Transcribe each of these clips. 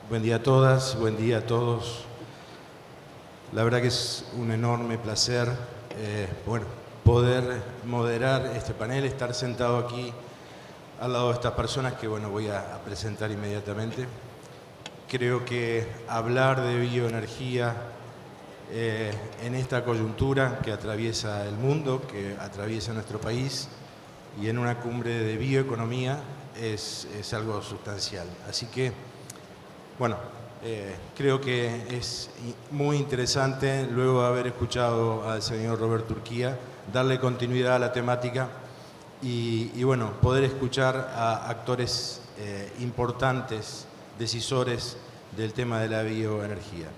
buen día a todas, buen día a todos. La verdad que es un enorme placer poder moderar este panel, estar sentado aquí al lado de estas personas que voy a presentar inmediatamente. Creo que hablar de bioenergía en esta coyuntura que atraviesa el mundo, que atraviesa nuestro país, y en una cumbre de bioeconomía es algo sustancial. Así que, creo que es muy interesante, luego de haber escuchado al señor Roberto Urquía, darle continuidad a la temática y poder escuchar a actores importantes, decisores del tema de la bioenergía.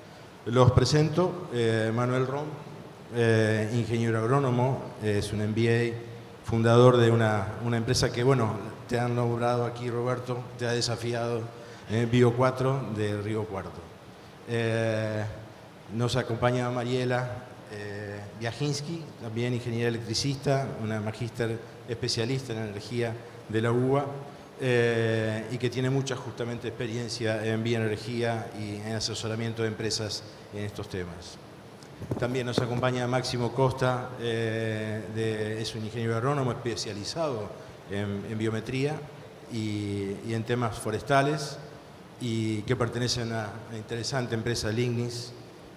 Los presento: Manuel Rom, ingeniero agrónomo, es un MBA, fundador de una empresa que, te han nombrado aquí, Roberto, te ha desafiado, Bio4 de Río Cuarto. Nos acompaña Mariela Viajinsky, también ingeniera electricista, una magíster especialista en energía de la UBA, y que tiene mucha justamente experiencia en bioenergía y en asesoramiento de empresas en estos temas. También nos acompaña Máximo Costa, es un ingeniero agrónomo especializado en biometría y en temas forestales, y que pertenece a una interesante empresa, Lignis,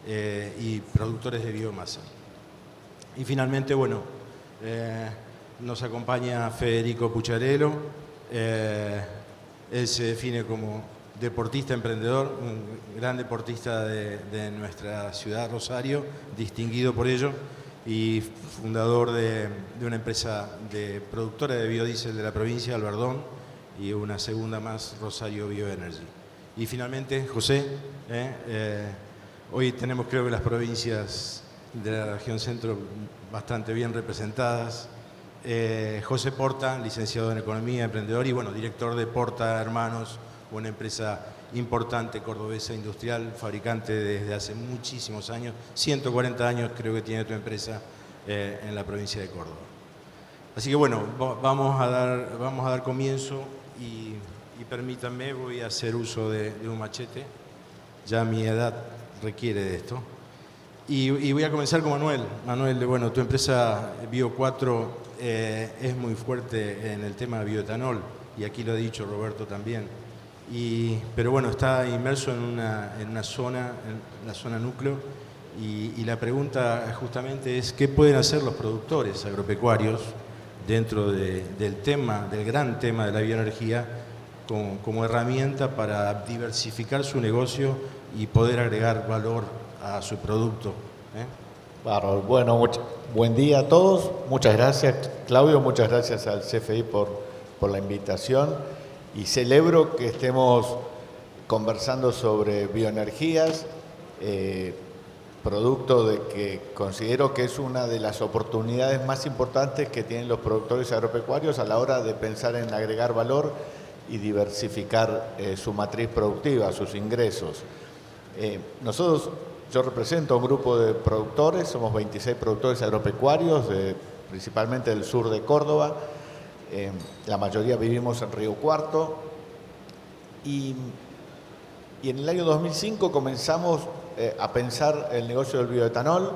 y productores de biomasa. Y finalmente, nos acompaña Federico Pucciarello. Él se define como deportista emprendedor, un gran deportista de nuestra ciudad, Rosario, distinguido por ello, y fundador de una empresa productora de biodiesel de la provincia, Albardón, y una segunda más, Rosario Bioenergy. Y finalmente, José, hoy tenemos, creo que, las provincias de la región centro bastante bien representadas. José Porta, licenciado en Economía, emprendedor y director de Porta Hermanos, una empresa importante cordobesa industrial, fabricante desde hace muchísimos años, 140 años creo que tiene tu empresa en la provincia de Córdoba. Así que vamos a dar comienzo y permítanme, voy a hacer uso de un machete, ya mi edad requiere de esto. Y voy a comenzar con Manuel. Manuel, tu empresa Bio4 es muy fuerte en el tema de bioetanol, y aquí lo ha dicho Roberto también. Pero está inmerso en una zona, en la zona núcleo, y la pregunta justamente es: ¿qué pueden hacer los productores agropecuarios dentro del gran tema de la bioenergía como herramienta para diversificar su negocio y poder agregar valor a su producto? Claro, buen día a todos. Muchas gracias, Claudio, muchas gracias al CFI por la invitación, y celebro que estemos conversando sobre bioenergías, producto de que considero que es una de las oportunidades más importantes que tienen los productores agropecuarios a la hora de pensar en agregar valor y diversificar su matriz productiva, sus ingresos. Yo represento a un grupo de productores, somos 26 productores agropecuarios, principalmente del sur de Córdoba. La mayoría vivimos en Río Cuarto, y en el año 2005 comenzamos a pensar el negocio del bioetanol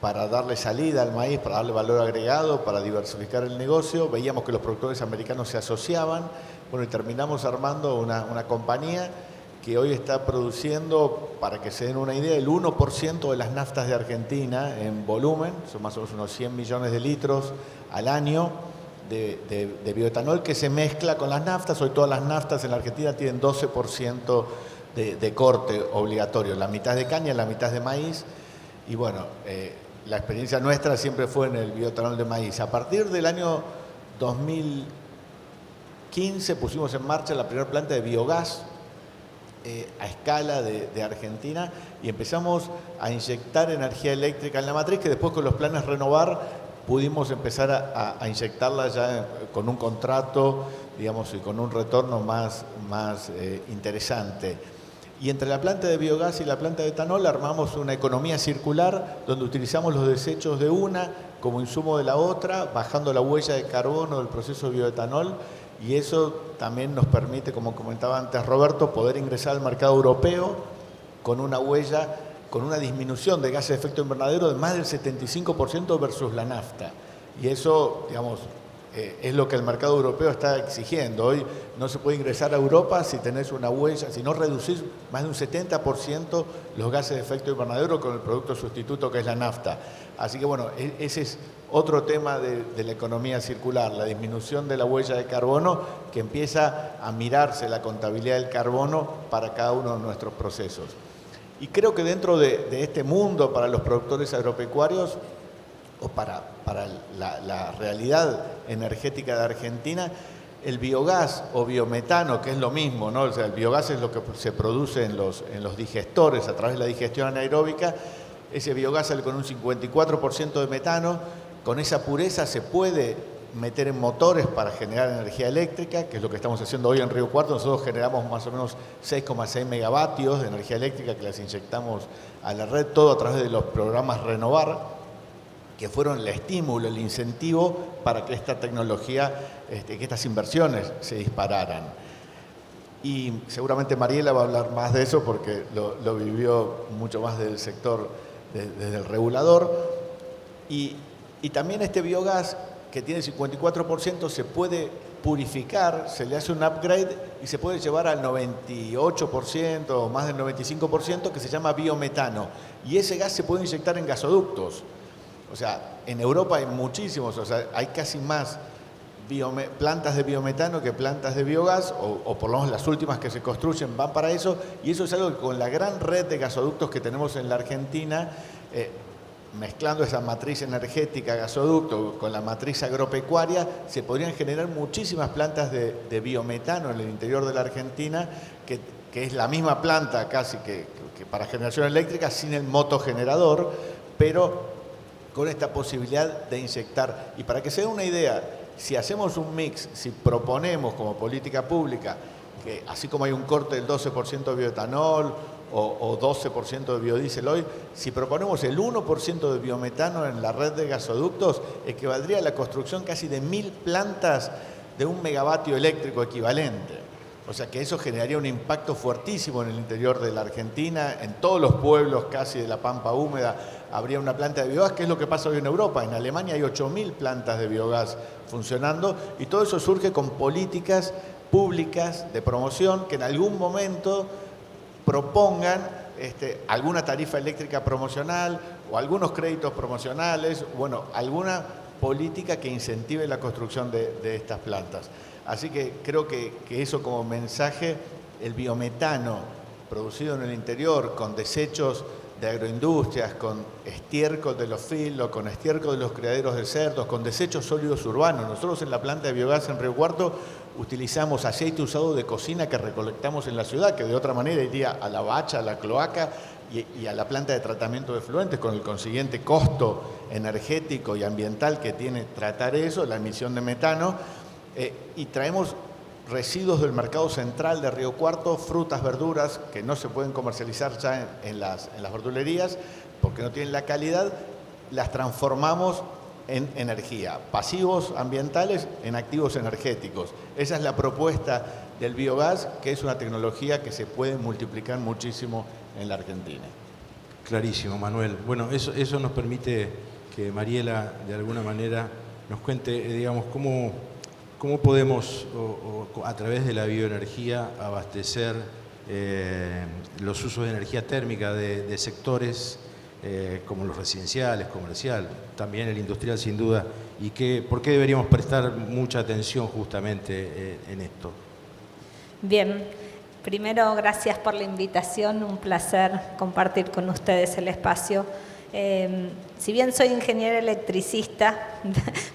para darle salida al maíz, para darle valor agregado, para diversificar el negocio. Veíamos que los productores americanos se asociaban, y terminamos armando una compañía que hoy está produciendo, para que se den una idea, el 1% de las naftas de Argentina en volumen, son más o menos unos 100 millones de litros al año de bioetanol que se mezcla con las naftas. Hoy todas las naftas en la Argentina tienen 12% de corte obligatorio, la mitad de caña, la mitad de maíz, y la experiencia nuestra siempre fue en el bioetanol de maíz. A partir del año 2015 pusimos en marcha la primera planta de biogás a escala de Argentina, y empezamos a inyectar energía eléctrica en la matriz, que después con los planes Renovar pudimos empezar a inyectarla ya con un contrato, y con un retorno más interesante. Y entre la planta de biogás y la planta de etanol armamos una economía circular donde utilizamos los desechos de una como insumo de la otra, bajando la huella de carbono del proceso de bioetanol, y eso también nos permite, como comentaba antes Roberto, poder ingresar al mercado europeo con una huella, con una disminución de gases de efecto invernadero de más del 75% versus la nafta. Y eso, digamos, es lo que el mercado europeo está exigiendo. Hoy no se puede ingresar a Europa si tenés una huella, si no reducís más de un 70% los gases de efecto invernadero con el producto sustituto que es la nafta. Así que bueno, ese es otro tema de la economía circular, la disminución de la huella de carbono, que empieza a mirarse la contabilidad del carbono para cada uno de nuestros procesos. Y creo que dentro de este mundo para los productores agropecuarios, o para la realidad energética de Argentina, el biogás o biometano, que es lo mismo, ¿no? O sea, el biogás es lo que se produce en los digestores a través de la digestión anaeróbica. Ese biogás sale con un 54% de metano. Con esa pureza se puede meter en motores para generar energía eléctrica, que es lo que estamos haciendo hoy en Río Cuarto. Nosotros generamos más o menos 6,6 megavatios de energía eléctrica que las inyectamos a la red, todo a través de los programas Renovar, que fueron el estímulo, el incentivo para que esta tecnología, que estas inversiones se dispararan. Y seguramente Mariela va a hablar más de eso porque lo vivió mucho más del sector, desde el regulador. Y también este biogás, que tiene 54%, se puede purificar, se le hace un upgrade y se puede llevar al 98% o más del 95%, que se llama biometano. Y ese gas se puede inyectar en gasoductos. O sea, en Europa hay muchísimos, o sea, hay casi más plantas de biometano que plantas de biogás, o por lo menos las últimas que se construyen van para eso, y eso es algo que con la gran red de gasoductos que tenemos en la Argentina, mezclando esa matriz energética gasoducto con la matriz agropecuaria, se podrían generar muchísimas plantas de biometano en el interior de la Argentina, que es la misma planta casi que para generación eléctrica, sin el motogenerador, pero con esta posibilidad de inyectar. Y para que se dé una idea, si hacemos un mix, si proponemos como política pública, que así como hay un corte del 12% de bioetanol o 12% de biodiesel hoy, si proponemos el 1% de biometano en la red de gasoductos, equivaldría a la construcción casi de 1000 plantas de 1 megavatio eléctrico equivalente. O sea que eso generaría un impacto fuertísimo en el interior de la Argentina, en todos los pueblos casi de la Pampa húmeda habría una planta de biogás, que es lo que pasa hoy en Europa. En Alemania hay 8000 plantas de biogás funcionando, y todo eso surge con políticas públicas de promoción que en algún momento propongan alguna tarifa eléctrica promocional o algunos créditos promocionales, bueno, alguna política que incentive la construcción de estas plantas. Así que creo que eso como mensaje, el biometano producido en el interior con desechos de agroindustrias, con estiércol de los filos, con estiércol de los criaderos de cerdos, con desechos sólidos urbanos. Nosotros en la planta de biogás en Río Cuarto utilizamos aceite usado de cocina que recolectamos en la ciudad, que de otra manera iría a la bacha, a la cloaca y a la planta de tratamiento de efluentes, con el consiguiente costo energético y ambiental que tiene tratar eso, la emisión de metano, y traemos residuos del mercado central de Río Cuarto, frutas, verduras que no se pueden comercializar ya en las verdulerías porque no tienen la calidad, las transformamos en energía, pasivos ambientales en activos energéticos. Esa es la propuesta del biogás, que es una tecnología que se puede multiplicar muchísimo en la Argentina. Clarísimo, Manuel. Bueno, eso nos permite que Mariela, de alguna manera, nos cuente, digamos, cómo podemos, a través de la bioenergía, abastecer los usos de energía térmica de sectores como los residenciales, comercial, también el industrial sin duda, y por qué deberíamos prestar mucha atención justamente en esto. Bien, primero gracias por la invitación, un placer compartir con ustedes el espacio. Si bien soy ingeniera electricista,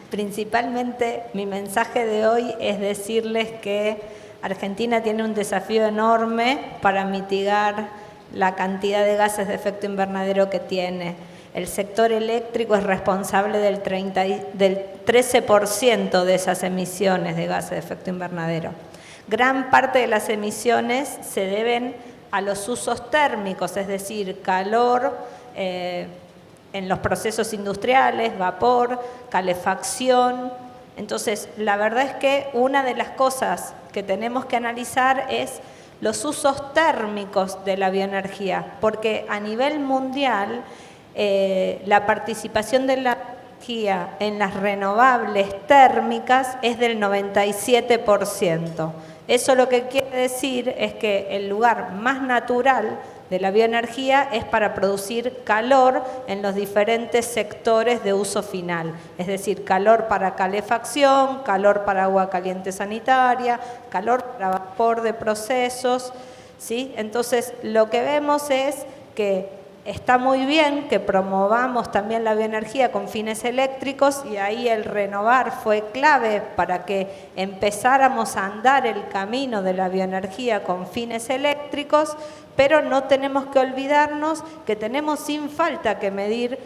principalmente mi mensaje de hoy es decirles que Argentina tiene un desafío enorme para mitigar la cantidad de gases de efecto invernadero que tiene. El sector eléctrico es responsable del 13% de esas emisiones de gases de efecto invernadero. Gran parte de las emisiones se deben a los usos térmicos, es decir, calor, en los procesos industriales, vapor, calefacción, Entonces, la verdad es que una de las cosas que tenemos que analizar es los usos térmicos de la bioenergía, porque a nivel mundial la participación de la energía en las renovables térmicas es del 97%. Eso lo que quiere decir es que el lugar más natural de la bioenergía es para producir calor en los diferentes sectores de uso final, es decir, calor para calefacción, calor para agua caliente sanitaria, calor para vapor de procesos, ¿sí? Entonces, lo que vemos es que está muy bien que promovamos también la bioenergía con fines eléctricos y ahí el renovar fue clave para que empezáramos a andar el camino de la bioenergía con fines eléctricos, pero no tenemos que olvidarnos que tenemos sin falta que medir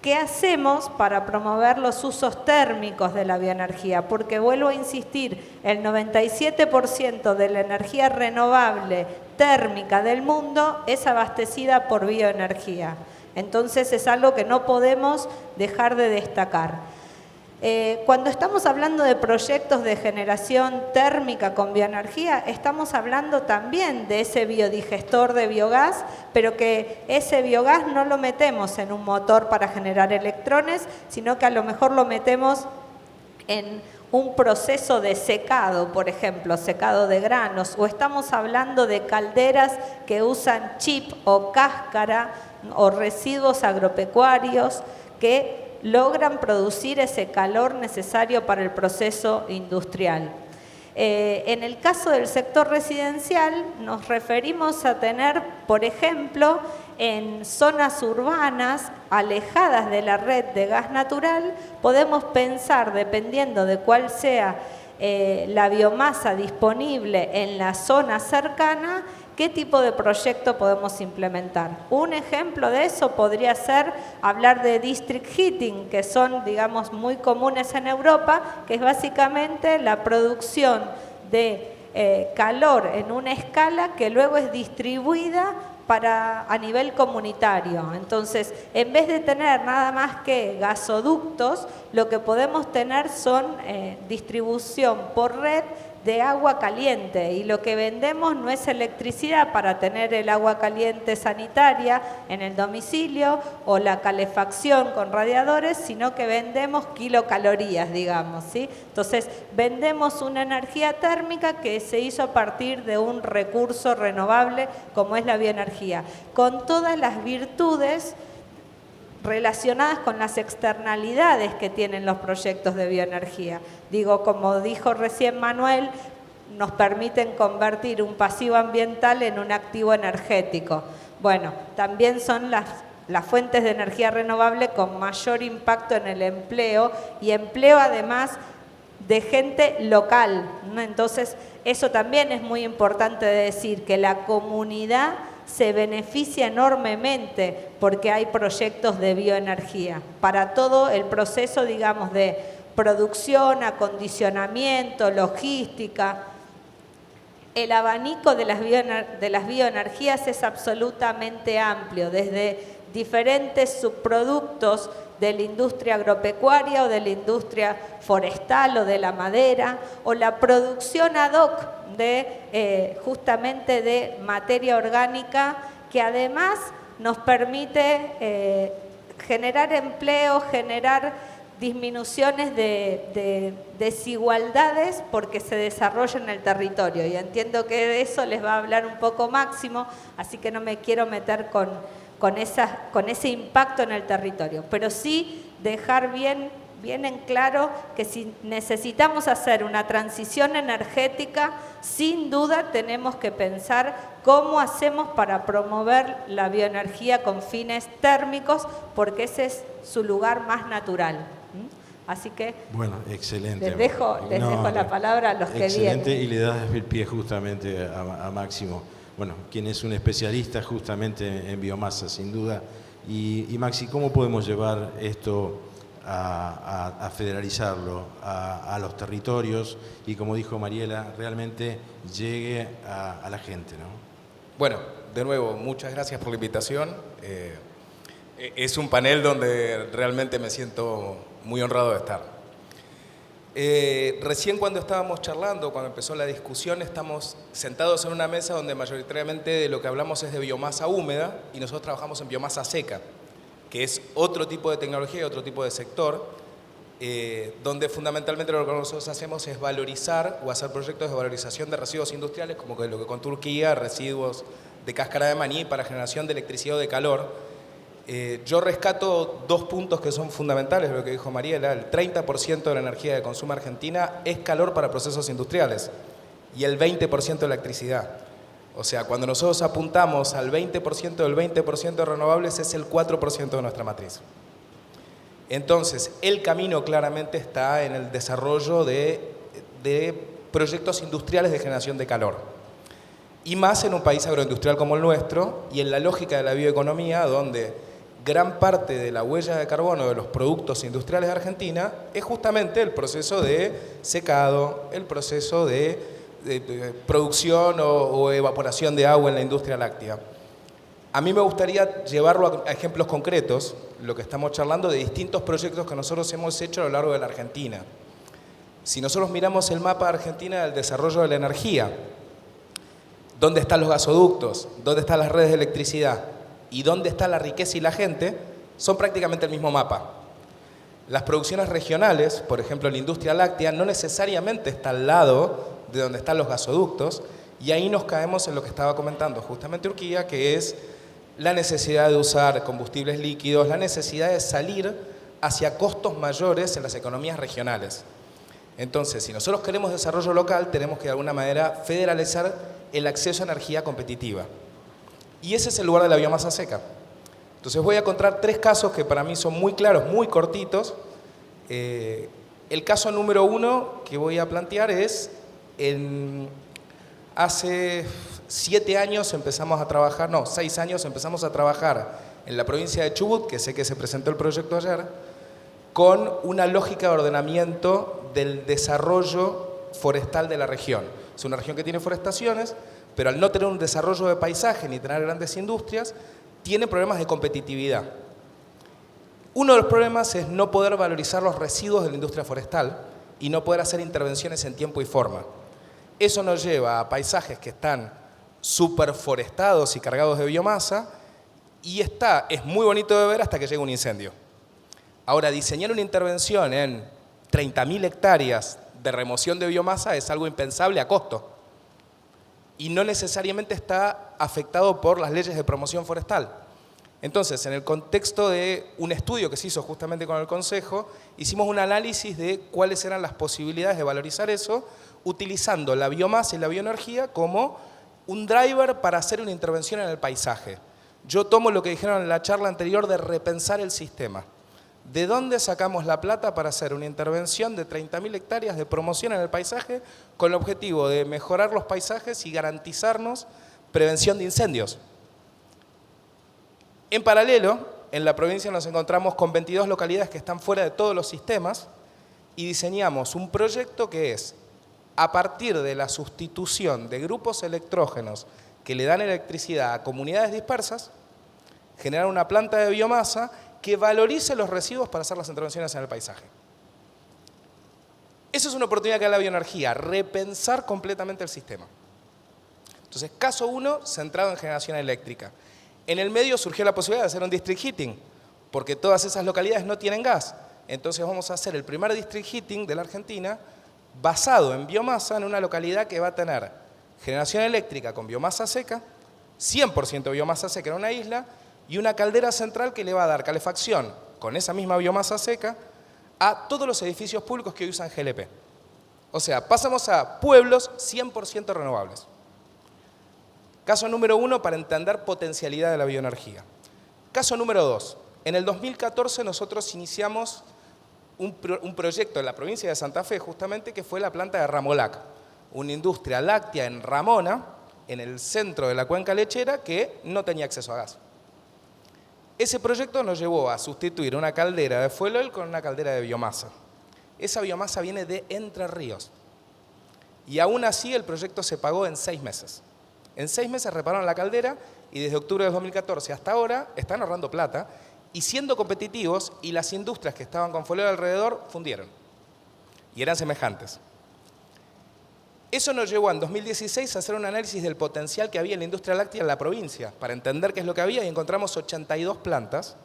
qué hacemos para promover los usos térmicos de la bioenergía, porque vuelvo a insistir, el 97% de la energía renovable térmica del mundo es abastecida por bioenergía. Entonces es algo que no podemos dejar de destacar. Cuando estamos hablando de proyectos de generación térmica con bioenergía, estamos hablando también de ese biodigestor de biogás, pero que ese biogás no lo metemos en un motor para generar electrones, sino que a lo mejor lo metemos en un proceso de secado, por ejemplo, secado de granos, o estamos hablando de calderas que usan chip o cáscara o residuos agropecuarios que logran producir ese calor necesario para el proceso industrial. En el caso del sector residencial nos referimos a tener, por ejemplo, en zonas urbanas alejadas de la red de gas natural, podemos pensar, dependiendo de cuál sea la biomasa disponible en la zona cercana, qué tipo de proyecto podemos implementar. Un ejemplo de eso podría ser hablar de district heating, que son, digamos, muy comunes en Europa, que es básicamente la producción de calor en una escala que luego es distribuida a nivel comunitario. Entonces, en vez de tener nada más que gasoductos, lo que podemos tener son distribución por red de agua caliente, y lo que vendemos no es electricidad para tener el agua caliente sanitaria en el domicilio o la calefacción con radiadores, sino que vendemos kilocalorías, digamos, ¿sí? Entonces, vendemos una energía térmica que se hizo a partir de un recurso renovable como es la bioenergía, con todas las virtudes relacionadas con las externalidades que tienen los proyectos de bioenergía. Digo, como dijo recién Manuel, nos permiten convertir un pasivo ambiental en un activo energético. Bueno, también son las fuentes de energía renovable con mayor impacto en el empleo, y empleo además de gente local, ¿no? Entonces, eso también es muy importante de decir, que la comunidad se beneficia enormemente porque hay proyectos de bioenergía para todo el proceso, digamos, de producción, acondicionamiento, logística. El abanico de las bioenergías es absolutamente amplio, desde diferentes subproductos de la industria agropecuaria o de la industria forestal o de la madera, o la producción ad hoc de justamente de materia orgánica, que además nos permite generar empleo, generar disminuciones de desigualdades porque se desarrolla en el territorio. Y entiendo que de eso les va a hablar un poco Máximo, así que no me quiero meter con ese impacto en el territorio, pero sí dejar bien en claro que si necesitamos hacer una transición energética, sin duda tenemos que pensar cómo hacemos para promover la bioenergía con fines térmicos, porque ese es su lugar más natural. Así que bueno, excelente. Les dejo la palabra a los que vienen. Excelente, y le das el pie justamente a Máximo. Bueno, quien es un especialista justamente en biomasa, sin duda. Y Maxi, ¿cómo podemos llevar esto a federalizarlo a los territorios y, como dijo Mariela, realmente llegue a la gente, ¿no? Bueno, de nuevo, muchas gracias por la invitación. Es un panel donde realmente me siento muy honrado de estar. Recién cuando estábamos charlando, cuando empezó la discusión, estamos sentados en una mesa donde mayoritariamente de lo que hablamos es de biomasa húmeda y nosotros trabajamos en biomasa seca, que es otro tipo de tecnología y otro tipo de sector, donde fundamentalmente lo que nosotros hacemos es valorizar o hacer proyectos de valorización de residuos industriales, como lo que con Turquía, residuos de cáscara de maní para generación de electricidad o de calor. Yo rescato 2 puntos que son fundamentales de lo que dijo Mariela. El 30% de la energía que consume Argentina es calor para procesos industriales y el 20% de electricidad. O sea, cuando nosotros apuntamos al 20% del 20% de renovables es el 4% de nuestra matriz. Entonces, el camino claramente está en el desarrollo de proyectos industriales de generación de calor. Y más en un país agroindustrial como el nuestro y en la lógica de la bioeconomía, donde gran parte de la huella de carbono de los productos industriales de Argentina es justamente el proceso de secado, el proceso de producción o evaporación de agua en la industria láctea. A mí me gustaría llevarlo a ejemplos concretos, lo que estamos charlando, de distintos proyectos que nosotros hemos hecho a lo largo de la Argentina. Si nosotros miramos el mapa de Argentina del desarrollo de la energía, ¿dónde están los gasoductos? ¿Dónde están las redes de electricidad? ¿Y dónde está la riqueza y la gente? Son prácticamente el mismo mapa. Las producciones regionales, por ejemplo la industria láctea, no necesariamente está al lado de donde están los gasoductos, y ahí nos caemos en lo que estaba comentando justamente Turquía, que es la necesidad de usar combustibles líquidos, la necesidad de salir hacia costos mayores en las economías regionales. Entonces, si nosotros queremos desarrollo local, tenemos que de alguna manera federalizar el acceso a energía competitiva. Y ese es el lugar de la biomasa seca. Entonces voy a contar 3 casos que para mí son muy claros, muy cortitos. El caso número 1 que voy a plantear es, hace 7 años empezamos a trabajar, no, 6 años empezamos a trabajar en la provincia de Chubut, que sé que se presentó el proyecto ayer, con una lógica de ordenamiento del desarrollo forestal de la región. Es una región que tiene forestaciones, pero al no tener un desarrollo de paisaje ni tener grandes industrias, tiene problemas de competitividad. Uno de los problemas es no poder valorizar los residuos de la industria forestal y no poder hacer intervenciones en tiempo y forma. Eso nos lleva a paisajes que están superforestados y cargados de biomasa, y es muy bonito de ver hasta que llega un incendio. Ahora, diseñar una intervención en 30.000 hectáreas de remoción de biomasa es algo impensable a costo. Y no necesariamente está afectado por las leyes de promoción forestal. Entonces, en el contexto de un estudio que se hizo justamente con el Consejo, hicimos un análisis de cuáles eran las posibilidades de valorizar eso, utilizando la biomasa y la bioenergía como un driver para hacer una intervención en el paisaje. Yo tomo lo que dijeron en la charla anterior de repensar el sistema. ¿De dónde sacamos la plata para hacer una intervención de 30.000 hectáreas de promoción en el paisaje con el objetivo de mejorar los paisajes y garantizarnos prevención de incendios? En paralelo, en la provincia nos encontramos con 22 localidades que están fuera de todos los sistemas y diseñamos un proyecto que es, a partir de la sustitución de grupos electrógenos que le dan electricidad a comunidades dispersas, generar una planta de biomasa que valorice los residuos para hacer las intervenciones en el paisaje. Esa es una oportunidad que da la bioenergía, repensar completamente el sistema. Entonces, caso 1, centrado en generación eléctrica. En el medio surgió la posibilidad de hacer un district heating, porque todas esas localidades no tienen gas. Entonces vamos a hacer el primer district heating de la Argentina basado en biomasa en una localidad que va a tener generación eléctrica con biomasa seca, 100% biomasa seca en una isla, y una caldera central que le va a dar calefacción con esa misma biomasa seca a todos los edificios públicos que hoy usan GLP. O sea, pasamos a pueblos 100% renovables. Caso número 1 para entender potencialidad de la bioenergía. Caso número 2. En el 2014 nosotros iniciamos un proyecto en la provincia de Santa Fe, justamente, que fue la planta de Ramolac, una industria láctea en Ramona, en el centro de la cuenca lechera, que no tenía acceso a gas. Ese proyecto nos llevó a sustituir una caldera de fuel oil con una caldera de biomasa. Esa biomasa viene de Entre Ríos. Y aún así el proyecto se pagó en 6 meses. En 6 meses repararon la caldera y desde octubre de 2014 hasta ahora están ahorrando plata y siendo competitivos, y las industrias que estaban con fuel oil alrededor fundieron. y eran semejantes. Eso nos llevó en 2016 a hacer un análisis del potencial que había en la industria láctea en la provincia, para entender qué es lo que había, y encontramos 82 plantas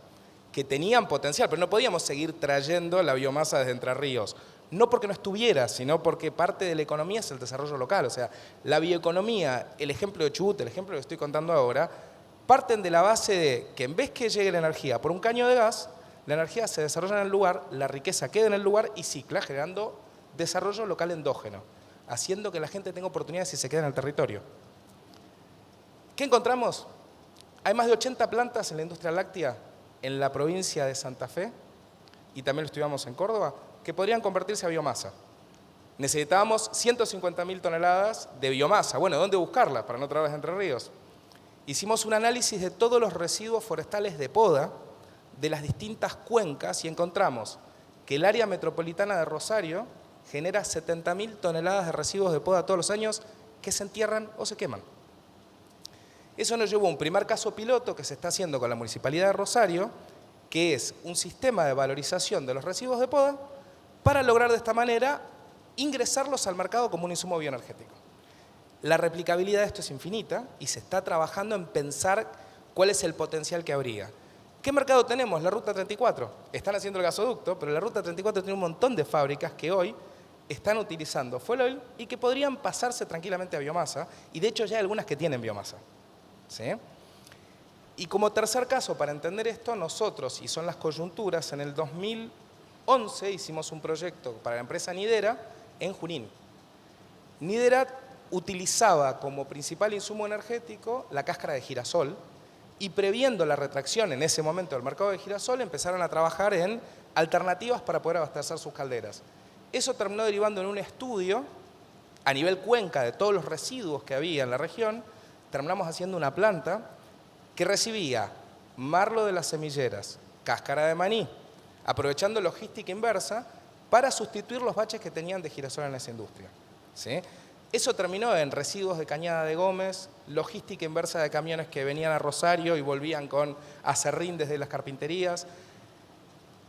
que tenían potencial, pero no podíamos seguir trayendo la biomasa desde Entre Ríos. No porque no estuviera, sino porque parte de la economía es el desarrollo local. O sea, la bioeconomía, el ejemplo de Chubut, el ejemplo que estoy contando ahora, parten de la base de que en vez que llegue la energía por un caño de gas, la energía se desarrolla en el lugar, la riqueza queda en el lugar y cicla, generando desarrollo local endógeno, haciendo que la gente tenga oportunidades y se quede en el territorio. ¿Qué encontramos? Hay más de 80 plantas en la industria láctea en la provincia de Santa Fe, y también lo estudiamos en Córdoba, que podrían convertirse a biomasa. Necesitábamos 150.000 toneladas de biomasa. Bueno, ¿dónde buscarla para no traerlas de Entre Ríos? Hicimos un análisis de todos los residuos forestales de poda de las distintas cuencas y encontramos que el área metropolitana de Rosario genera 70.000 toneladas de residuos de poda todos los años que se entierran o se queman. Eso nos llevó a un primer caso piloto que se está haciendo con la Municipalidad de Rosario, que es un sistema de valorización de los residuos de poda para lograr de esta manera ingresarlos al mercado como un insumo bioenergético. La replicabilidad de esto es infinita y se está trabajando en pensar cuál es el potencial que habría. ¿Qué mercado tenemos? La Ruta 34. Están haciendo el gasoducto, pero la Ruta 34 tiene un montón de fábricas que hoy están utilizando fuel oil y que podrían pasarse tranquilamente a biomasa, y de hecho ya hay algunas que tienen biomasa. ¿Sí? Y como tercer caso, para entender esto, nosotros, y son las coyunturas, en el 2011 hicimos un proyecto para la empresa Nidera en Junín. Nidera utilizaba como principal insumo energético la cáscara de girasol, y previendo la retracción en ese momento del mercado de girasol, empezaron a trabajar en alternativas para poder abastecer sus calderas. Eso terminó derivando en un estudio a nivel cuenca de todos los residuos que había en la región. Terminamos haciendo una planta que recibía marlo de las semilleras, cáscara de maní, aprovechando logística inversa para sustituir los baches que tenían de girasol en esa industria. ¿Sí? Eso terminó en residuos de Cañada de Gómez, logística inversa de camiones que venían a Rosario y volvían con acerrín desde las carpinterías.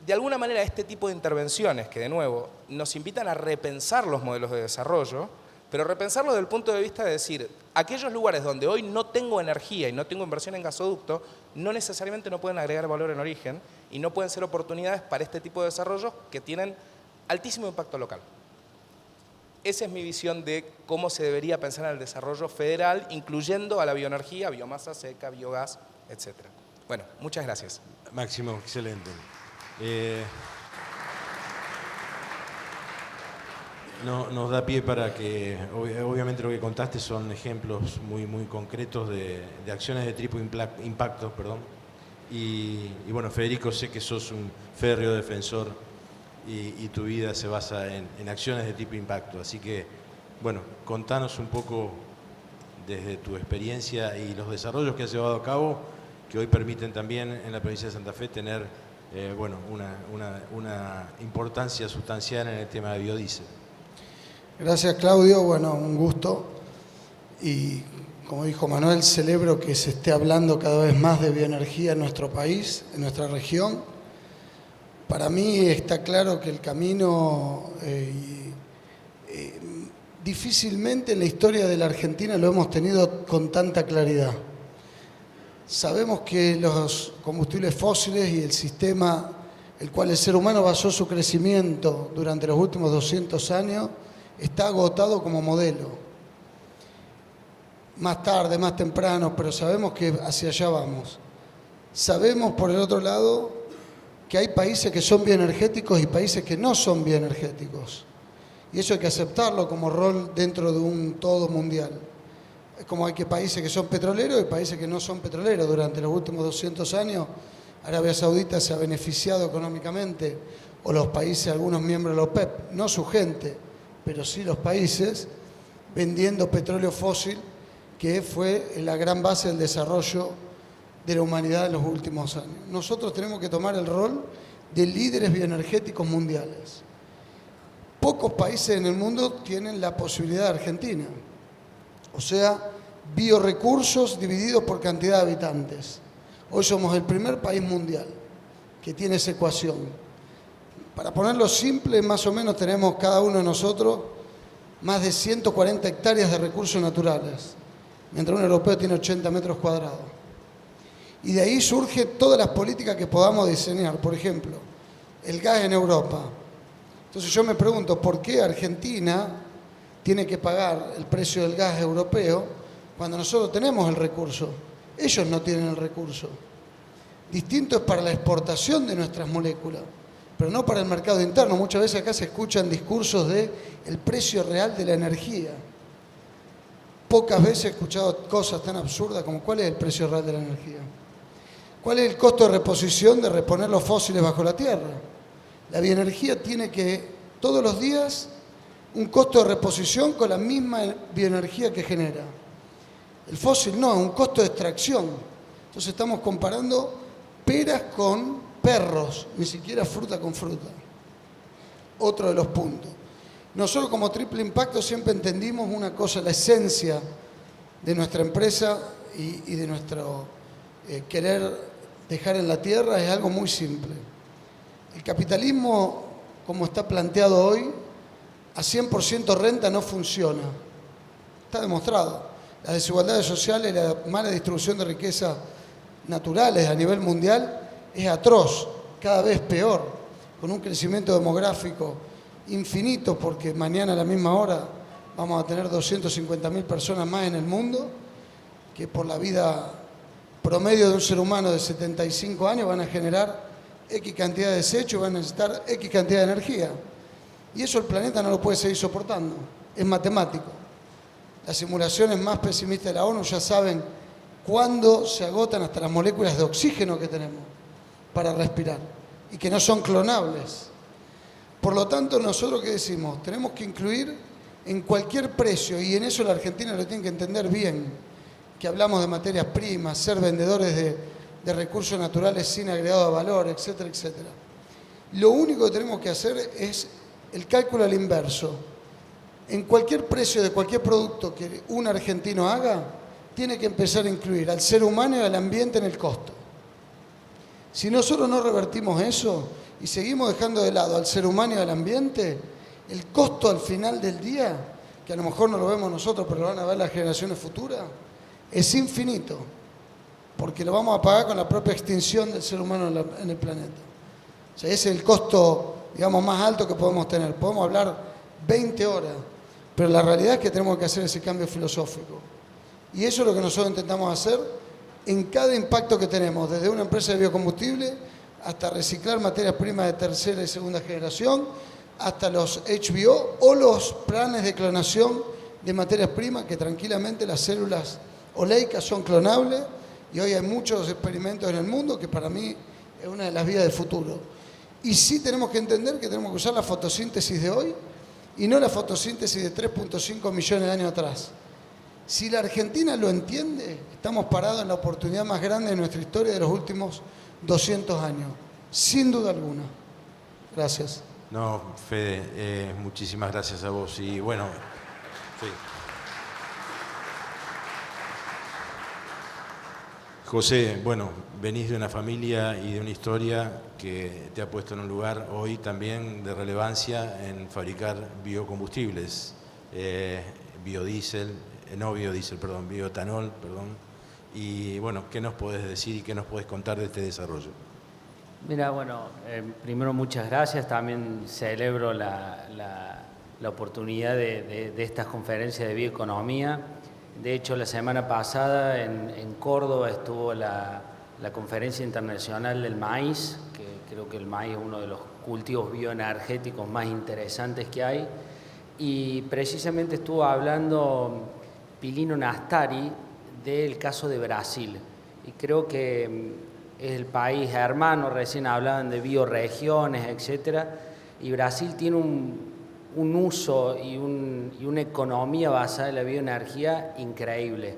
De alguna manera, este tipo de intervenciones, que de nuevo nos invitan a repensar los modelos de desarrollo, pero repensarlo desde el punto de vista de decir, aquellos lugares donde hoy no tengo energía y no tengo inversión en gasoducto, no necesariamente no pueden agregar valor en origen y no pueden ser oportunidades para este tipo de desarrollos que tienen altísimo impacto local. Esa es mi visión de cómo se debería pensar en el desarrollo federal, incluyendo a la bioenergía, biomasa seca, biogás, etc. Bueno, muchas gracias. Máximo, excelente. Nos da pie para que, obviamente lo que contaste son ejemplos muy concretos de acciones de triple impacto, perdón. Y bueno, Federico, sé que sos un férreo defensor y tu vida se basa en acciones de tipo impacto. Así que, bueno, contanos un poco desde tu experiencia y los desarrollos que has llevado a cabo, que hoy permiten también en la provincia de Santa Fe tener bueno, una importancia sustancial en el tema de biodiesel. Gracias, Claudio. Bueno, un gusto. Y como dijo Manuel, celebro que se esté hablando cada vez más de bioenergía en nuestro país, en nuestra región. Para mí está claro que el camino, difícilmente en la historia de la Argentina lo hemos tenido con tanta claridad. Sabemos que los combustibles fósiles y el sistema el cual el ser humano basó su crecimiento durante los últimos 200 años está agotado como modelo. Más tarde, más temprano, pero sabemos que hacia allá vamos. Sabemos, por el otro lado, que hay países que son bioenergéticos y países que no son bioenergéticos. Y eso hay que aceptarlo como rol dentro de un todo mundial. Es como hay que países que son petroleros y países que no son petroleros. Durante los últimos 200 años, Arabia Saudita se ha beneficiado económicamente, o los países, algunos miembros de la OPEP, no su gente, pero sí los países, vendiendo petróleo fósil, que fue la gran base del desarrollo de la humanidad en los últimos años. Nosotros tenemos que tomar el rol de líderes bioenergéticos mundiales. Pocos países en el mundo tienen la posibilidad de Argentina. O sea, biorecursos divididos por cantidad de habitantes. Hoy somos el primer país mundial que tiene esa ecuación. Para ponerlo simple, más o menos tenemos cada uno de nosotros más de 140 hectáreas de recursos naturales, mientras un europeo tiene 80 metros cuadrados. Y de ahí surgen todas las políticas que podamos diseñar. Por ejemplo, el gas en Europa. Entonces yo me pregunto, ¿por qué Argentina tiene que pagar el precio del gas europeo cuando nosotros tenemos el recurso? Ellos no tienen el recurso. Distinto es para la exportación de nuestras moléculas, pero no para el mercado interno. Muchas veces acá se escuchan discursos de el precio real de la energía. Pocas veces he escuchado cosas tan absurdas como ¿cuál es el precio real de la energía? ¿Cuál es el costo de reposición de reponer los fósiles bajo la tierra? La bioenergía tiene que, todos los días, un costo de reposición con la misma bioenergía que genera. El fósil no, es un costo de extracción. Entonces estamos comparando peras con perros, ni siquiera fruta con fruta. Otro de los puntos. Nosotros como Triple Impacto siempre entendimos una cosa, la esencia de nuestra empresa y de nuestro querer dejar en la tierra es algo muy simple. El capitalismo, como está planteado hoy, a 100% renta no funciona. Está demostrado. Las desigualdades sociales, la mala distribución de riquezas naturales a nivel mundial es atroz, cada vez peor, con un crecimiento demográfico infinito, porque mañana a la misma hora vamos a tener 250.000 personas más en el mundo, que por la vida promedio de un ser humano de 75 años van a generar X cantidad de desechos y van a necesitar X cantidad de energía. Y eso el planeta no lo puede seguir soportando, es matemático. Las simulaciones más pesimistas de la ONU ya saben cuándo se agotan hasta las moléculas de oxígeno que tenemos para respirar y que no son clonables. Por lo tanto, nosotros ¿qué decimos? Tenemos que incluir en cualquier precio, y en eso la Argentina lo tiene que entender bien, que hablamos de materias primas, ser vendedores de recursos naturales sin agregado de valor, etcétera, etcétera. Lo único que tenemos que hacer es el cálculo al inverso. En cualquier precio de cualquier producto que un argentino haga, tiene que empezar a incluir al ser humano y al ambiente en el costo. Si nosotros no revertimos eso y seguimos dejando de lado al ser humano y al ambiente, el costo al final del día, que a lo mejor no lo vemos nosotros, pero lo van a ver las generaciones futuras, es infinito, porque lo vamos a pagar con la propia extinción del ser humano en el planeta. O sea, ese es el costo, digamos, más alto que podemos tener. Podemos hablar 20 horas, pero la realidad es que tenemos que hacer ese cambio filosófico. Y eso es lo que nosotros intentamos hacer en cada impacto que tenemos, desde una empresa de biocombustible hasta reciclar materias primas de tercera y segunda generación, hasta los HBO o los planes de clonación de materias primas, que tranquilamente las células oleicas son clonables, y hoy hay muchos experimentos en el mundo que para mí es una de las vías del futuro. Y sí tenemos que entender que tenemos que usar la fotosíntesis de hoy y no la fotosíntesis de 3.5 millones de años atrás. Si la Argentina lo entiende, estamos parados en la oportunidad más grande de nuestra historia de los últimos 200 años, sin duda alguna. Gracias. No, Fede, muchísimas gracias a vos. Y bueno, sí. José, bueno, venís de una familia y de una historia que te ha puesto en un lugar hoy también de relevancia en fabricar biocombustibles, bioetanol. Y bueno, ¿qué nos podés decir y qué nos podés contar de este desarrollo? Mira, bueno, primero muchas gracias. También celebro la oportunidad de estas conferencias de bioeconomía. De hecho, la semana pasada en Córdoba estuvo la conferencia internacional del maíz, que creo que el maíz es uno de los cultivos bioenergéticos más interesantes que hay. Y precisamente estuvo hablando Pilino Nastari del caso de Brasil. Y creo que es el país hermano, recién hablaban de bioregiones, etcétera, y Brasil tiene un uso y una economía basada en la bioenergía increíble.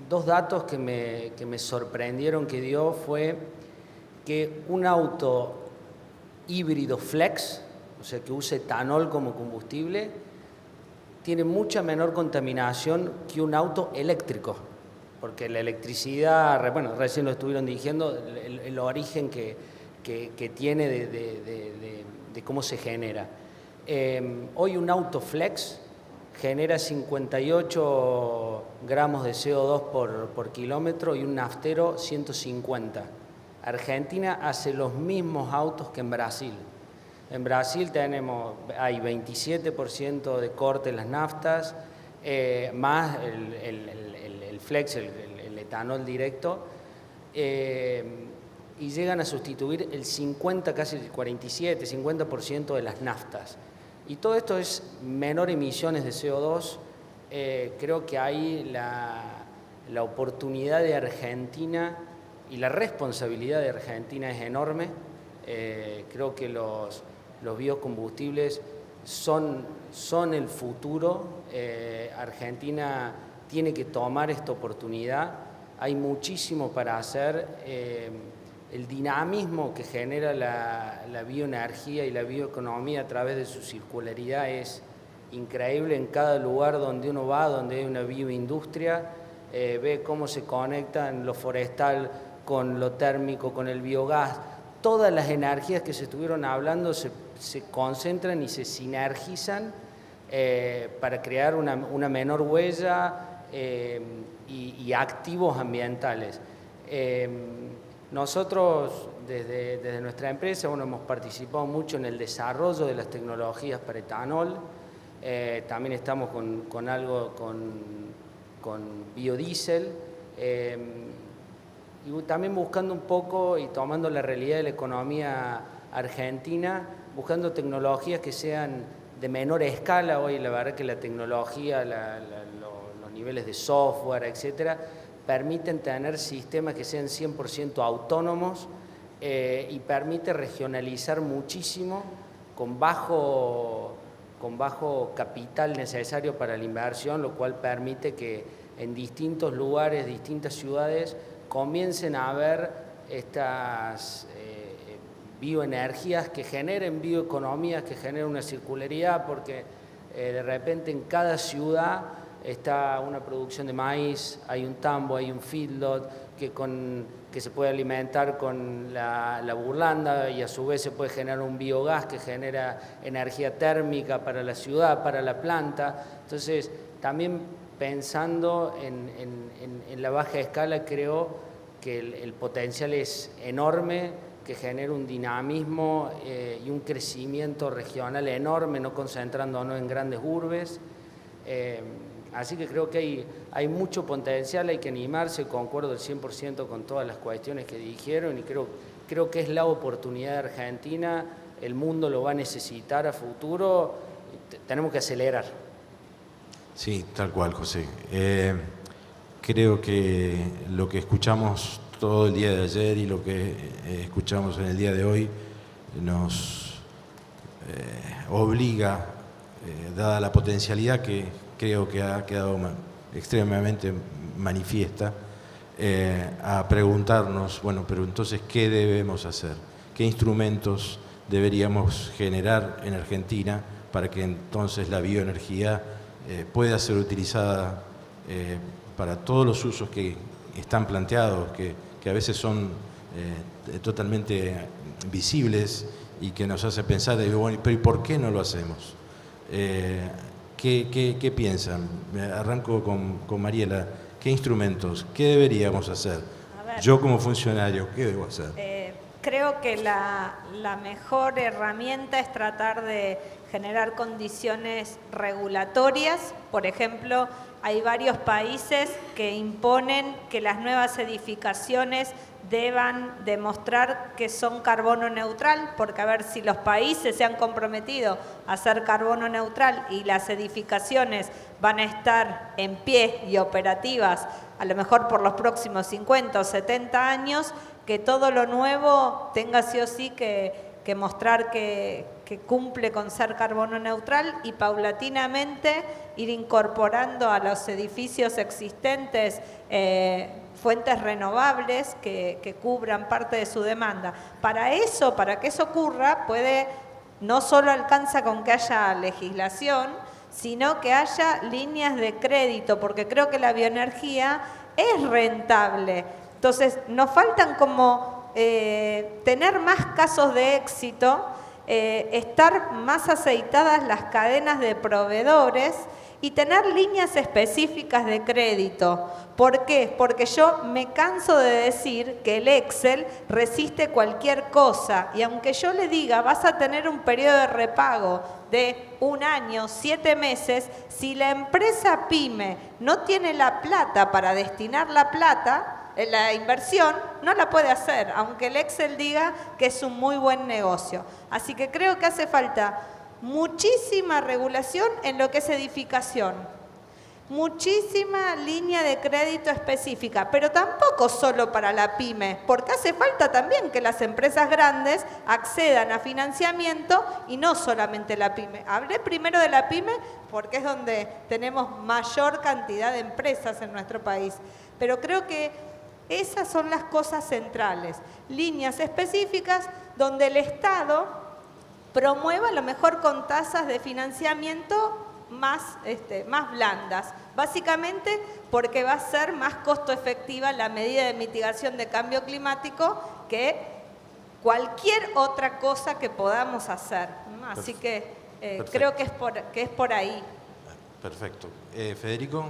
Dos datos que me sorprendieron que dio fue que un auto híbrido flex, o sea que usa etanol como combustible, tiene mucha menor contaminación que un auto eléctrico, porque la electricidad, bueno, recién lo estuvieron diciendo, el origen que que tiene de cómo se genera. Hoy un auto flex genera 58 gramos de CO2 por kilómetro y un naftero 150. Argentina hace los mismos autos que en Brasil. En Brasil hay 27% de corte en las naftas, más el flex, el etanol directo, y llegan a sustituir el 50, casi el 47, 50% de las naftas. Y todo esto es menor emisiones de CO2. Creo que ahí la oportunidad de Argentina y la responsabilidad de Argentina es enorme. Creo que los biocombustibles son el futuro. Argentina tiene que tomar esta oportunidad. Hay muchísimo para hacer. El dinamismo que genera la bioenergía y la bioeconomía a través de su circularidad es increíble. En cada lugar donde uno va, donde hay una bioindustria, ve cómo se conectan lo forestal con lo térmico, con el biogás. Todas las energías que se estuvieron hablando se concentran y se sinergizan para crear una menor huella y activos ambientales. Nosotros desde nuestra empresa hemos participado mucho en el desarrollo de las tecnologías para etanol. También estamos con algo con biodiesel. Y también buscando un poco y tomando la realidad de la economía argentina, buscando tecnologías que sean de menor escala. Hoy la verdad que la tecnología, los niveles de software, etcétera, permiten tener sistemas que sean 100% autónomos y permite regionalizar muchísimo con bajo capital necesario para la inversión, lo cual permite que en distintos lugares, distintas ciudades, comiencen a haber estas bioenergías que generen bioeconomías, que generen una circularidad, porque de repente en cada ciudad está una producción de maíz, hay un tambo, hay un feedlot que se puede alimentar con la burlanda y a su vez se puede generar un biogás que genera energía térmica para la ciudad, para la planta. Entonces, también pensando en la baja escala, creo que el potencial es enorme, que genera un dinamismo y un crecimiento regional enorme, no concentrándonos en grandes urbes. Así que creo que hay mucho potencial, hay que animarse, concuerdo al 100% con todas las cuestiones que dijeron y creo que es la oportunidad de Argentina, el mundo lo va a necesitar a futuro, tenemos que acelerar. Sí, tal cual, José. Creo que lo que escuchamos todo el día de ayer y lo que escuchamos en el día de hoy nos obliga, dada la potencialidad que creo que ha quedado extremadamente manifiesta, a preguntarnos, bueno, pero entonces, ¿qué debemos hacer? ¿Qué instrumentos deberíamos generar en Argentina para que entonces la bioenergía pueda ser utilizada para todos los usos que están planteados, que a veces son totalmente visibles y que nos hace pensar, bueno, pero ¿y por qué no lo hacemos? ¿Qué piensan? Arranco con Mariela. ¿Qué instrumentos? ¿Qué deberíamos hacer? Yo como funcionario, ¿qué debo hacer? Creo que la mejor herramienta es tratar de generar condiciones regulatorias. Por ejemplo, hay varios países que imponen que las nuevas edificaciones deban demostrar que son carbono neutral, porque a ver si los países se han comprometido a ser carbono neutral y las edificaciones van a estar en pie y operativas a lo mejor por los próximos 50 o 70 años, que todo lo nuevo tenga sí o sí que mostrar que cumple con ser carbono neutral y paulatinamente ir incorporando a los edificios existentes fuentes renovables que cubran parte de su demanda. Para que eso ocurra, no solo alcanza con que haya legislación, sino que haya líneas de crédito, porque creo que la bioenergía es rentable. Entonces, nos faltan como tener más casos de éxito, estar más aceitadas las cadenas de proveedores y tener líneas específicas de crédito. ¿Por qué? Porque yo me canso de decir que el Excel resiste cualquier cosa y aunque yo le diga vas a tener un periodo de repago de 1 año, 7 meses, si la empresa pyme no tiene la plata para destinar la inversión, no la puede hacer, aunque el Excel diga que es un muy buen negocio. Así que creo que hace falta muchísima regulación en lo que es edificación, muchísima línea de crédito específica, pero tampoco solo para la pyme, porque hace falta también que las empresas grandes accedan a financiamiento y no solamente la pyme. Hablé primero de la pyme porque es donde tenemos mayor cantidad de empresas en nuestro país, pero creo que esas son las cosas centrales, líneas específicas donde el Estado promueva a lo mejor con tasas de financiamiento más blandas, básicamente porque va a ser más costo efectiva la medida de mitigación de cambio climático que cualquier otra cosa que podamos hacer. Así que creo que es por ahí. Perfecto. Federico.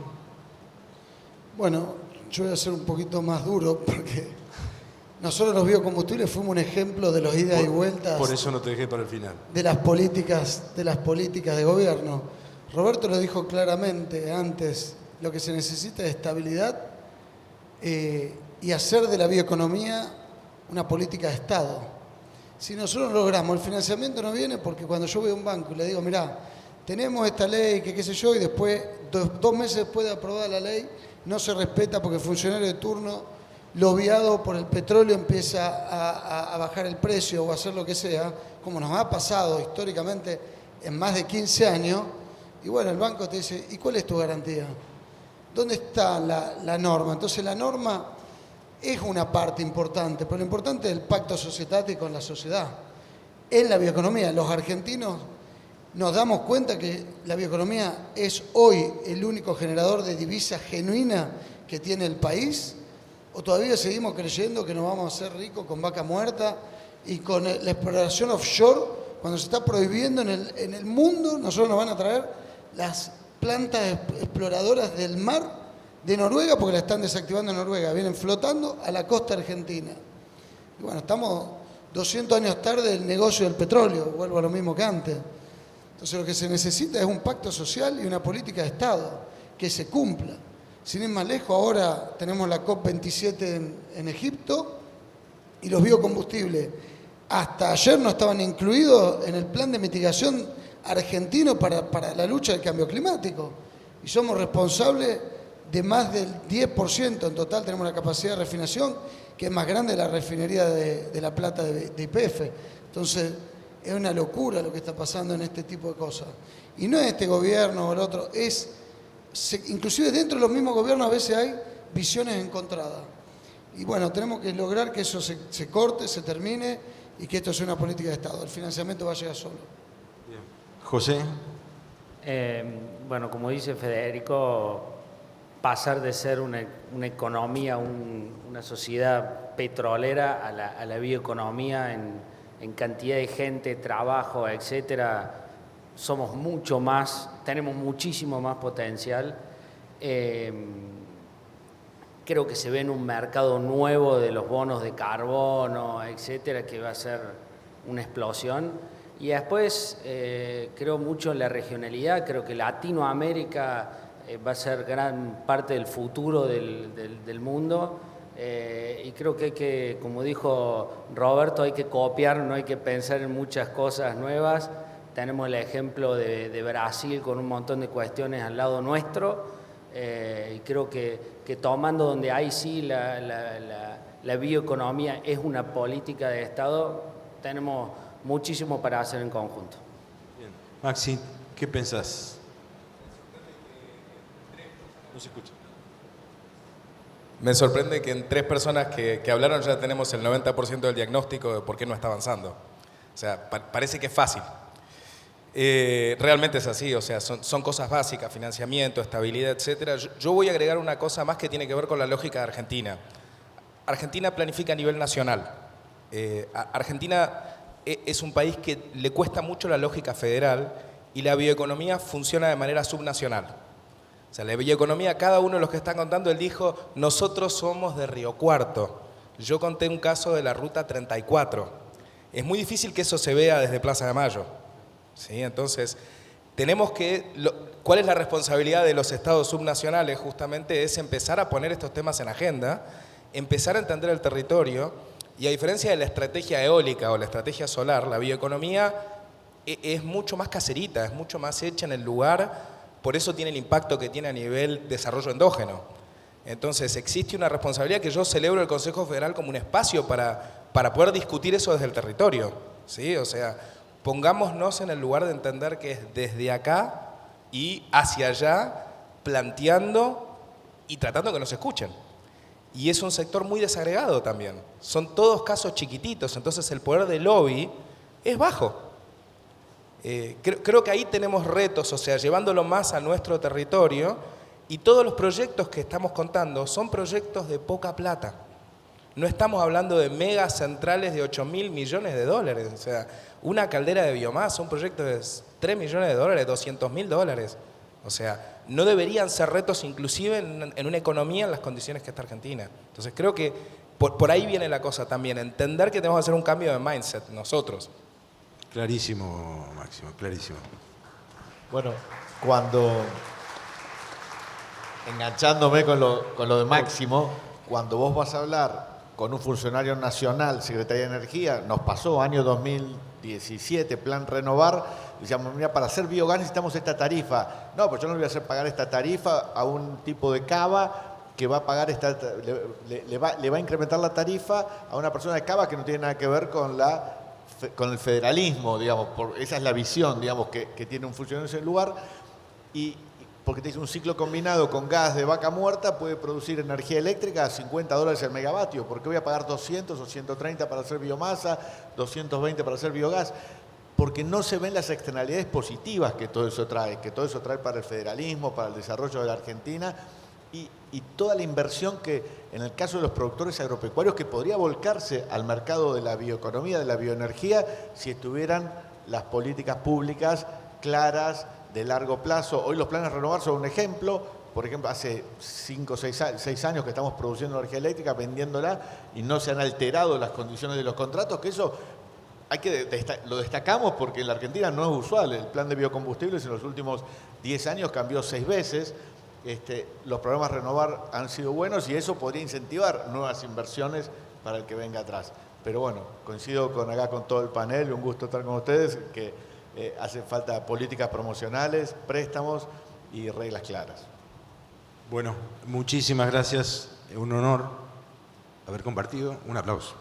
Bueno, yo voy a ser un poquito más duro porque nosotros los biocombustibles fuimos un ejemplo de los idas y vueltas. Por eso no te dejé para el final. De las políticas de gobierno. Roberto lo dijo claramente antes, lo que se necesita es estabilidad y hacer de la bioeconomía una política de Estado. Si nosotros logramos, el financiamiento no viene porque cuando yo voy a un banco y le digo, mirá, tenemos esta ley, que qué sé yo, y después, 2 meses después de aprobada la ley, no se respeta porque el funcionario de turno, lobiado por el petróleo, empieza a bajar el precio o a hacer lo que sea, como nos ha pasado históricamente en más de 15 años, y bueno, el banco te dice, ¿y cuál es tu garantía? ¿Dónde está la norma? Entonces la norma es una parte importante, pero lo importante es el pacto societático con la sociedad. En la bioeconomía, los argentinos nos damos cuenta que la bioeconomía es hoy el único generador de divisa genuina que tiene el país, o todavía seguimos creyendo que nos vamos a hacer ricos con vaca muerta y con la exploración offshore, cuando se está prohibiendo en el mundo, nosotros nos van a traer las plantas exploradoras del mar de Noruega, porque la están desactivando en Noruega, vienen flotando a la costa argentina. Y bueno, estamos 200 años tarde del negocio del petróleo, vuelvo a lo mismo que antes. Entonces lo que se necesita es un pacto social y una política de Estado que se cumpla. Sin ir más lejos, ahora tenemos la COP27 en Egipto y los biocombustibles hasta ayer no estaban incluidos en el plan de mitigación argentino para la lucha del cambio climático. Y somos responsables de más del 10%. En total tenemos una capacidad de refinación que es más grande de la refinería de La Plata de YPF. Entonces es una locura lo que está pasando en este tipo de cosas. Y no es este gobierno o el otro, inclusive dentro de los mismos gobiernos a veces hay visiones encontradas. Y bueno, tenemos que lograr que eso se corte, se termine y que esto sea una política de Estado. El financiamiento va a llegar solo. Bien. José. Bueno, como dice Federico, pasar de ser una economía, una sociedad petrolera a la bioeconomía en cantidad de gente, trabajo, etcétera, somos mucho más, tenemos muchísimo más potencial. Creo que se ve en un mercado nuevo de los bonos de carbono, etcétera, que va a ser una explosión. Y después creo mucho en la regionalidad, creo que Latinoamérica va a ser gran parte del futuro del mundo. Y creo que hay que, como dijo Roberto, hay que copiar, no hay que pensar en muchas cosas nuevas. Tenemos el ejemplo de Brasil con un montón de cuestiones al lado nuestro. Y creo que tomando donde hay sí la bioeconomía es una política de Estado, tenemos muchísimo para hacer en conjunto. Bien. Maxi, ¿qué pensás? No se escucha. Me sorprende que en 3 personas que hablaron ya tenemos el 90% del diagnóstico de por qué no está avanzando. O sea, parece que es fácil. Realmente es así, o sea, son cosas básicas, financiamiento, estabilidad, etcétera. Yo voy a agregar una cosa más que tiene que ver con la lógica de Argentina. Argentina planifica a nivel nacional. Argentina es un país que le cuesta mucho la lógica federal y la bioeconomía funciona de manera subnacional. O sea, la bioeconomía, cada uno de los que están contando, él dijo, nosotros somos de Río Cuarto. Yo conté un caso de la Ruta 34. Es muy difícil que eso se vea desde Plaza de Mayo. ¿Sí? Entonces, tenemos que... ¿Cuál es la responsabilidad de los estados subnacionales? Justamente es empezar a poner estos temas en agenda, empezar a entender el territorio, y a diferencia de la estrategia eólica o la estrategia solar, la bioeconomía es mucho más caserita, es mucho más hecha en el lugar, por eso tiene el impacto que tiene a nivel desarrollo endógeno. Entonces, existe una responsabilidad que yo celebro el Consejo Federal como un espacio para poder discutir eso desde el territorio, ¿sí? O sea, pongámonos en el lugar de entender que es desde acá y hacia allá, planteando y tratando que nos escuchen. Y es un sector muy desagregado también. Son todos casos chiquititos, entonces el poder del lobby es bajo. Creo que ahí tenemos retos, o sea, llevándolo más a nuestro territorio, y todos los proyectos que estamos contando son proyectos de poca plata. No estamos hablando de megas centrales de 8.000 millones de dólares, o sea, una caldera de biomasa, un proyecto de 3 millones de dólares, 200.000 dólares. O sea, no deberían ser retos inclusive en una economía en las condiciones que está Argentina. Entonces creo que por ahí viene la cosa también, entender que tenemos que hacer un cambio de mindset nosotros. Clarísimo, Máximo, clarísimo. Bueno, enganchándome con lo de Máximo, cuando vos vas a hablar con un funcionario nacional, Secretaría de Energía, nos pasó año 2017, Plan Renovar, decíamos, mira, para hacer biogás necesitamos esta tarifa. No, pues yo no le voy a hacer pagar esta tarifa a un tipo de cava que va a pagar le va a incrementar la tarifa a una persona de cava que no tiene nada que ver con el federalismo, digamos, esa es la visión, digamos, que tiene un funcionario en ese lugar, y porque te dice un ciclo combinado con gas de vaca muerta puede producir energía eléctrica a $50 el megavatio. ¿Por qué voy a pagar 200 o 130 para hacer biomasa, 220 para hacer biogás? Porque no se ven las externalidades positivas que todo eso trae para el federalismo, para el desarrollo de la Argentina y toda la inversión que, en el caso de los productores agropecuarios, que podría volcarse al mercado de la bioeconomía, de la bioenergía, si estuvieran las políticas públicas claras, de largo plazo. Hoy los planes Renovar son un ejemplo. Por ejemplo, hace 5 o 6 años que estamos produciendo energía eléctrica, vendiéndola, y no se han alterado las condiciones de los contratos, que eso lo destacamos porque en la Argentina no es usual. El plan de biocombustibles en los últimos 10 años cambió 6 veces. Los programas Renovar han sido buenos y eso podría incentivar nuevas inversiones para el que venga atrás. Pero bueno, coincido con todo el panel, un gusto estar con ustedes, que hace falta políticas promocionales, préstamos y reglas claras. Bueno, muchísimas gracias. Un honor haber compartido. Un aplauso.